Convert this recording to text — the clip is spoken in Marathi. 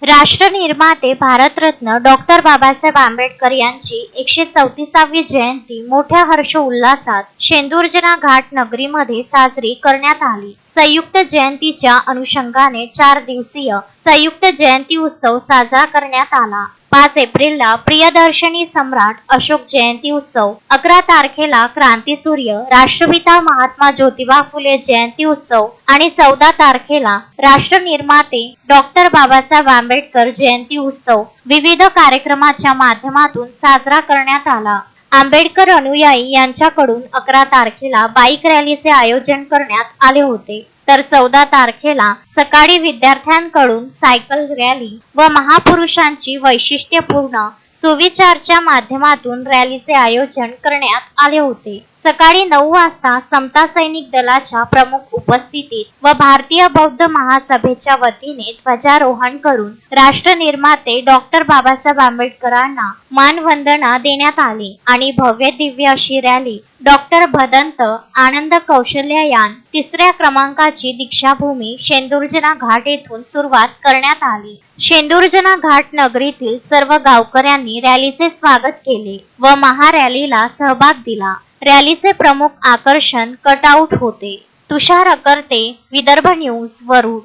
राष्ट्र निर्माते भारतरत्न डॉक्टर बाबासाहेब आंबेडकर यांची 134वी जयंती मोठ्या हर्ष उल्हासात शेंदूरजना घाट नगरीमध्ये साजरी करण्यात आली। संयुक्त जयंतीच्या अनुषंगाने 4 दिवसीय संयुक्त जयंती उत्सव साजरा करण्यात आला। 5 एप्रिलला प्रियदर्शनी सम्राट अशोक जयंती उत्सव, 11 तारखेला क्रांतीसूर्य राष्ट्रपिता महात्मा ज्योतिबा फुले जयंती उत्सव आणि 14 तारखेला राष्ट्र निर्माते डॉक्टर बाबासाहेब आंबेडकर जयंती उत्सव विविध कार्यक्रमाच्या माध्यमातून साजरा करण्यात आला। आंबेडकर अनुयायी यांच्याकडून 11 तारखेला बाईक रॅलीचे आयोजन करण्यात आले होते, तर 14 तारखेला सकाळी विद्यार्थ्यांकडून सायकल रॅली व महापुरुषांची वैशिष्ट्यपूर्ण सुविचारच्या माध्यमातून रॅलीचे आयोजन करण्यात आले होते। सकाळी 9 वाजता समता सैनिक दलाच्या प्रमुख उपस्थितीत व भारतीय बौद्ध महासभेच्या वतीने ध्वजारोहण करून राष्ट्र निर्माते डॉक्टर बाबासाहेब आंबेडकरांना मानवंदना देण्यात आली आणि भव्य दिव्य अशी रॅली डॉक्टर भदंत आनंद कौशल्यायान 3ऱ्या क्रमांकाची दीक्षाभूमी शेंदूरजना घाट येथून सुरुवात करण्यात आली। शेंदूरजना घाट नगरीतील सर्व गावकऱ्यांनी रॅलीचे स्वागत केले व महारॅलीला सहभाग दिला। रॅलीचे प्रमुख आकर्षण कटआउट होते। तुषार अकर्ते, विदर्भ न्यूज, वरुड।